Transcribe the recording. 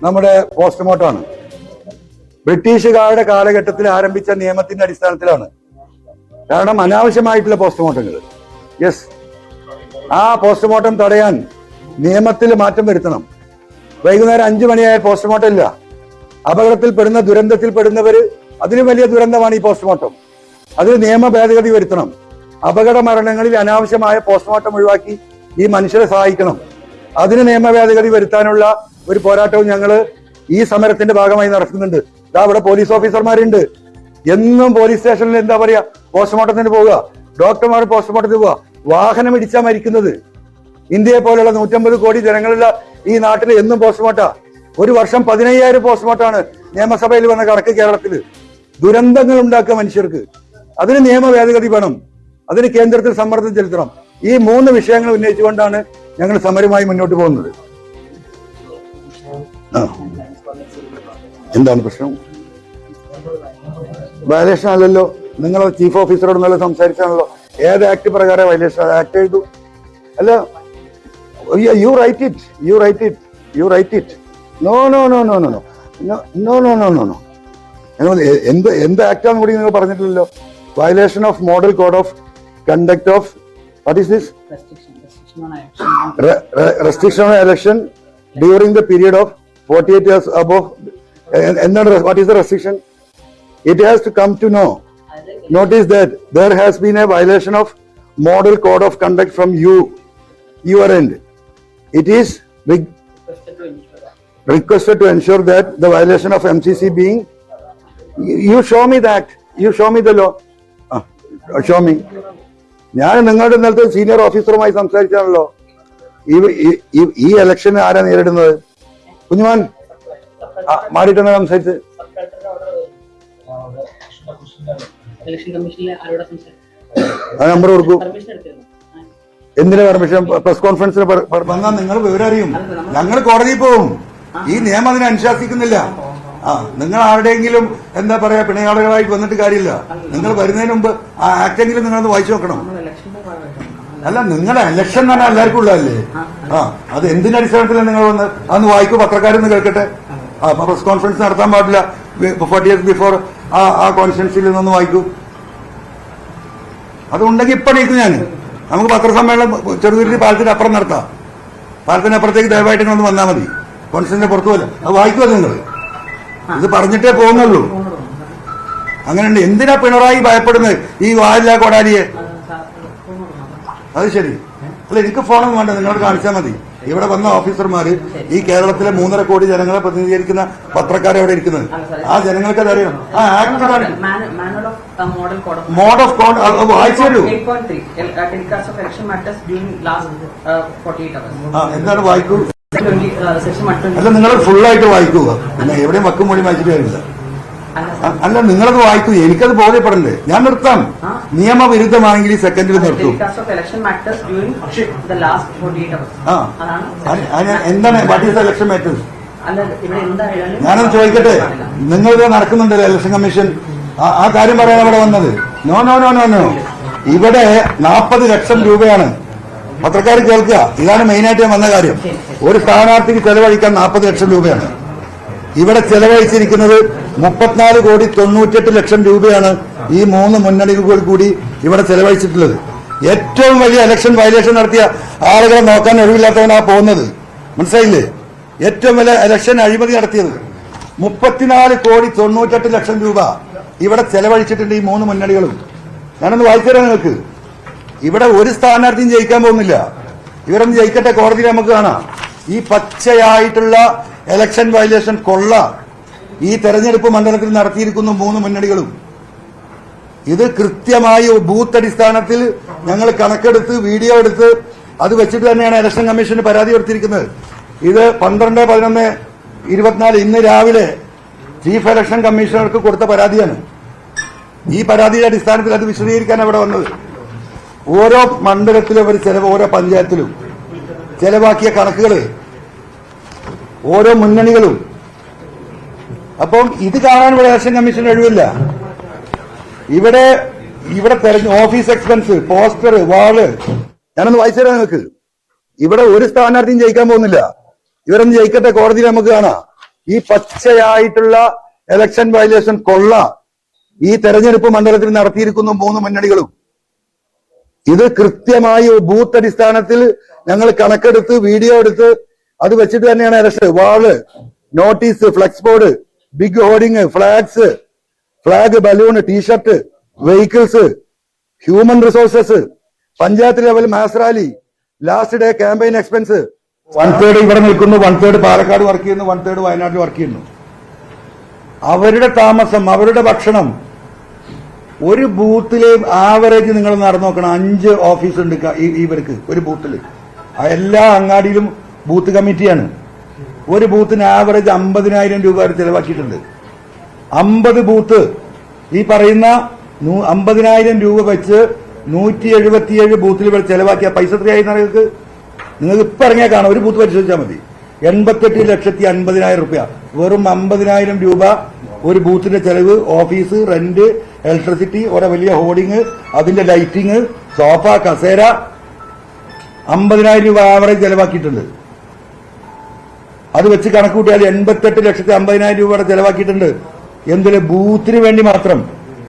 നമ്മുടെ പോസ്റ്റ്മോർട്ടമാണ്. ബ്രിട്ടീഷുകാരുടെ കാലഘട്ടത്തിൽ ആരംഭിച്ച നിയമത്തിന്റെ അടിസ്ഥാനത്തിലാണ്. കാരണം അനാവശ്യമായിട്ടുള്ള പോസ്റ്റ്മോർട്ടങ്ങൾ. യെസ്, ആ പോസ്റ്റ്മോർട്ടം തടയാൻ നിയമത്തിൽ മാറ്റം വരുത്തണം. വൈകുന്നേരം 5 മണിയായ പോസ്റ്റ്മോർട്ടം ഇല്ല. അപകടത്തിൽ പെടുന്ന ദുരന്തത്തിൽ പെടുന്നവര് അതിലും വലിയ ദുരന്തമാണ് ഈ പോസ്റ്റ്മോർട്ടം. അതിൽ നിയമ ഭേദഗതി വരുത്തണം. അപകട മരണങ്ങളിൽ അനാവശ്യമായ പോസ്റ്റ്മോർട്ടം ഒഴിവാക്കി ഈ മനുഷ്യരെ സഹായിക്കണം. അതിന് നിയമ ഭേദഗതി വരുത്താനുള്ള ഒരു പോരാട്ടവും ഞങ്ങൾ ഈ സമരത്തിന്റെ ഭാഗമായി നടത്തുന്നുണ്ട്. അവിടെ പോലീസ് ഓഫീസർമാരുണ്ട്. എന്നും പോലീസ് സ്റ്റേഷനിൽ എന്താ പറയാ, പോസ്റ്റ്മോർട്ടത്തിന് പോവുക, ഡോക്ടർമാർ പോസ്റ്റ്മോർട്ടത്തിന് പോവുക. വാഹനം ഇടിച്ചാ മരിക്കുന്നത്. ഇന്ത്യയെ പോലുള്ള 150 കോടി ജനങ്ങളുള്ള ഈ നാട്ടിൽ എന്നും പോസ്റ്റ്മോർട്ടാ. ഒരു വർഷം 15,000 പോസ്റ്റ്മോർട്ടാണ് നിയമസഭയിൽ വന്ന കണക്ക് കേരളത്തില്. ദുരന്തങ്ങൾ ഉണ്ടാക്കുക മനുഷ്യർക്ക്. അതിന് നിയമ ഭേദഗതി വേണം. അതിന് കേന്ദ്രത്തിൽ സമ്മർദ്ദം ചെലുത്തണം. ഈ 3 വിഷയങ്ങൾ ഉന്നയിച്ചുകൊണ്ടാണ് ഞങ്ങൾ സമരമായി മുന്നോട്ട് പോകുന്നത്. എന്താണ് പ്രശ്നം? വയലേഷൻ അല്ലല്ലോ. നിങ്ങൾ ചീഫ് ഓഫീസറോട് നല്ല സംസാരിച്ചാണല്ലോ. ഏത് ആക്ട് പ്രകാരം വയലേഷൻ? ആക്ട് ചെയ്തു അല്ല. You write it. നോ. എന്ത് ആക്ടാന്ന് കൂടി നിങ്ങൾ പറഞ്ഞിട്ടില്ലല്ലോ. Violation of model code of conduct of what is this? Restriction on election during the period of 48 years above. എന്താണ്? What is the restriction? It has to come to know. Notice that there has been a violation of model code of conduct from your end. It is requested to ensure that the violation of MCC being. You show me that. You show me the law. Show me. ഞാൻ നിങ്ങളുടെ ഇന്നലത്തെ senior ഓഫീസറുമായി സംസാരിച്ചാണല്ലോ. ഈ ഇലക്ഷന് ആരാ നേരിടുന്നത്? കുഞ്ഞുമാൻ മാറിയിട്ടാണ് സംസാരിച്ചത്. Number കൊടുക്കൂ. എന്തിനാ പെർമിഷൻ? പ്രസ് കോൺഫറൻസിന് വന്നാൽ നിങ്ങൾ വിവരം അറിയും. ഞങ്ങൾ കോടതിയിൽ പോകും. ഈ നിയമം അതിനെ അനുശാസിക്കുന്നില്ല. നിങ്ങൾ ആരുടെയെങ്കിലും എന്താ പറയാ പിണയാളുകളായിട്ട് വന്നിട്ട് കാര്യമില്ല. നിങ്ങൾ വരുന്നതിന് മുമ്പ് ആ ആക്ടെങ്കിലും നിങ്ങളത് വായിച്ചു നോക്കണം. അല്ല, നിങ്ങളുടെ ഇലക്ഷൻ എന്ന് പറഞ്ഞാൽ എല്ലാവർക്കും ഉള്ളതല്ലേ? അത് എന്തിനടിസ്ഥാനത്തിലാണ് നിങ്ങൾ വന്ന് അതൊന്ന് വായിക്കൂ. പത്രക്കാരൊന്ന് കേൾക്കട്ടെ. പ്രസ് കോൺഫറൻസ് നടത്താൻ പാടില്ല 40 years ബിഫോർ ആ കോൺസ്റ്റിറ്റ്യുവൻസിയിൽ നിന്നൊന്ന് വായിക്കൂ. അതുണ്ടെങ്കിൽ ഇപ്പൊ നീക്കും ഞാൻ. നമുക്ക് പത്രസമ്മേളനം ചെറുതുരുത്തി പാലത്തിന്റെ അപ്പുറം നടത്താം. പാലത്തിനപ്പുറത്തേക്ക് ദയവായിട്ട് ഒന്ന് വന്നാൽ മതി. കോൺസ്റ്റിറ്റ്യൂഷന്റെ പുറത്തു പോലെ അത് വായിക്കുമോ നിങ്ങൾ? ഇത് പറഞ്ഞിട്ടേ പോകുന്നുള്ളൂ. അങ്ങനെയുണ്ട്. എന്തിനാ പിണറായി ഭയപ്പെടുന്നത് ഈ വാലില്ല കൊടാലിയെ? അത് ശരി. അല്ല, എനിക്ക് ഫോണൊന്നും വേണ്ട, നിങ്ങളോട് കാണിച്ചാൽ മതി. ഇവിടെ വന്ന ഓഫീസർമാര് ഈ കേരളത്തിലെ 3.5 കോടി ജനങ്ങളെ പ്രതിനിധീകരിക്കുന്ന പത്രക്കാരെ അവിടെ ഇരിക്കുന്നത്. ആ ജനങ്ങൾക്ക് അതറിയണം. ആ ആക്ട് മോഡ് ഓഫ് കോഡ് വായിച്ചു. എന്താണ് വായിക്കൂ? അല്ല, നിങ്ങൾ ഫുള്ളായിട്ട് വായിക്കുക. പിന്നെ എവിടെയും വക്കും മൊഴി വായിച്ചിട്ട് കാര്യമില്ല. അല്ല, നിങ്ങളത് വായിക്കൂ. എനിക്കത് ബോധ്യപ്പെടണ്ടേ? ഞാൻ നിർത്താം. നിയമവിരുദ്ധമാണെങ്കിൽ ഈ സെക്കൻഡിൽ നിർത്തും. എന്താണ് വാട്ട് ഈസ് ഇലക്ഷൻ മാറ്റേഴ്സ്? ഞാനത് ചോദിക്കട്ടെ. നിങ്ങളിത് നടക്കുന്നുണ്ടല്ലോ ഇലക്ഷൻ കമ്മീഷൻ. ആ കാര്യം പറയാൻ അവിടെ വന്നത്. നോ. ഇവിടെ 40 ലക്ഷം രൂപയാണ്. പത്രക്കാർ കേൾക്കുക. ഇതാണ് മെയിനായിട്ട് ഞാൻ വന്ന കാര്യം. ഒരു സ്ഥാനാർത്ഥിക്ക് ചെലവഴിക്കാൻ 40 ലക്ഷം രൂപയാണ്. ഇവിടെ ചെലവഴിച്ചിരിക്കുന്നത് 34,98,00,000 രൂപയാണ് ഈ 3 മുന്നണികൾ കൂടി ഇവിടെ ചെലവഴിച്ചിട്ടുള്ളത്. ഏറ്റവും വലിയ ഇലക്ഷൻ വയലേഷൻ നടത്തിയ ആളുകളെ നോക്കാൻ ഒഴിവില്ലാത്തവനാ പോകുന്നത്. മനസ്സിലായില്ലേ? ഏറ്റവും വലിയ ഇലക്ഷൻ അഴിമതി നടത്തിയത് 34,98,00,000 രൂപ ഇവിടെ ചെലവഴിച്ചിട്ടുണ്ട് ഈ 3 മുന്നണികളും. ഞാനൊന്ന് വായിച്ചു തരാം നിങ്ങൾക്ക്. ഇവിടെ ഒരു സ്ഥാനാർത്ഥിയും ജയിക്കാൻ പോകുന്നില്ല. ഇവരൊന്ന് ജയിക്കട്ടെ, കോടതിയിൽ നമുക്ക് കാണാം. ഈ പച്ചയായിട്ടുള്ള ഇലക്ഷൻ വയലേഷൻ കൊള്ള ഈ തെരഞ്ഞെടുപ്പ് മണ്ഡലത്തിൽ നടത്തിയിരിക്കുന്നു 3 മുന്നണികളും. ഇത് കൃത്യമായി ബൂത്ത് അടിസ്ഥാനത്തിൽ ഞങ്ങൾ കണക്കെടുത്ത് വീഡിയോ എടുത്ത് അത് വെച്ചിട്ട് തന്നെയാണ് ഇലക്ഷൻ കമ്മീഷന് പരാതി കൊടുത്തിരിക്കുന്നത്. ഇത് 12/11/24 ഇന്ന് രാവിലെ ചീഫ് ഇലക്ഷൻ കമ്മീഷണർക്ക് കൊടുത്ത പരാതിയാണ്. ഈ പരാതിയുടെ അടിസ്ഥാനത്തിൽ അത് വിശദീകരിക്കാൻ അവിടെ വന്നത്. ഓരോ മണ്ഡലത്തിലും ഒരു ചെലവ്, ഓരോ പഞ്ചായത്തിലും ചെലവാക്കിയ കണക്കുകൾ ഓരോ മുന്നണികളും. അപ്പം ഇത് കാണാൻ ഇവിടെ ഇലക്ഷൻ കമ്മീഷൻ കഴിവില്ല. ഇവിടെ ഓഫീസ് എക്സ്പെൻസ്, പോസ്റ്റർ, വാള്. ഞാനൊന്ന് വായിച്ചു തരാം നിങ്ങൾക്ക്. ഇവിടെ ഒരു സ്ഥാനാർത്ഥിയും ജയിക്കാൻ പോകുന്നില്ല. ഇവരൊന്ന് ജയിക്കട്ടെ, കോടതിയിൽ നമുക്ക് കാണാം. ഈ പച്ചയായിട്ടുള്ള ഇലക്ഷൻ വയലേഷൻ കൊള്ള ഈ തെരഞ്ഞെടുപ്പ് മണ്ഡലത്തിൽ നടത്തിയിരിക്കുന്നു 3 മുന്നണികളും. ഇത് കൃത്യമായി ബൂത്ത് അടിസ്ഥാനത്തിൽ ഞങ്ങൾ കണക്കെടുത്ത് വീഡിയോ എടുത്ത് അത് വെച്ചിട്ട് തന്നെയാണ് election. Wall, notice, flex board, big hoarding, flags, flag, balloon, T-shirt, vehicles, human resources, panchayat level mass rally, last day campaign expense. 1/3 ഇവിടെ നിൽക്കുന്നു, 1/3 പാലക്കാട് വർക്ക് ചെയ്യുന്നു, 1/3 വയനാട്ടിൽ വർക്ക് ചെയ്യുന്നു. അവരുടെ താമസം, അവരുടെ ഭക്ഷണം, ഒരു ബൂത്തിലെ ആവറേജ് നിങ്ങൾ നടന്നു നോക്കണം. 5 ഓഫീസ് ഉണ്ട് ഇവർക്ക് ഒരു ബൂത്തിൽ. എല്ലാ അങ്ങാടിയിലും ബൂത്ത് കമ്മിറ്റിയാണ്. ഒരു ബൂത്തിന് ആവറേജ് 50,000 രൂപ അവർ ചെലവാക്കിയിട്ടുണ്ട്. 50 ബൂത്ത് ഈ പറയുന്ന 50,000 രൂപ വെച്ച് 177 ബൂത്തിൽ ഇവർ ചെലവാക്കിയ പൈസ എത്രയായി നിങ്ങൾക്ക് ഇപ്പൊ ഇറങ്ങിയാൽ കാണാം. ഒരു ബൂത്ത് പരിശോധിച്ചാൽ മതി. 88,50,000 രൂപ. വെറും 50,000 രൂപ ഒരു ബൂത്തിന്റെ ചെലവ്. ഓഫീസ്, റെന്റ്, ഇലക്ട്രിസിറ്റി, ഓരോ വലിയ ഹോർഡിങ്, അതിന്റെ ലൈറ്റിങ്, സോഫ, കസേര, 50,000 രൂപ ആവറേജ് ചെലവാക്കിയിട്ടുണ്ട്. അത് വെച്ച് കണക്ക് കൂട്ടിയാൽ 88,50,000 രൂപയുടെ ചെലവാക്കിയിട്ടുണ്ട്. എന്തിന്? ബൂത്തിന് വേണ്ടി മാത്രം.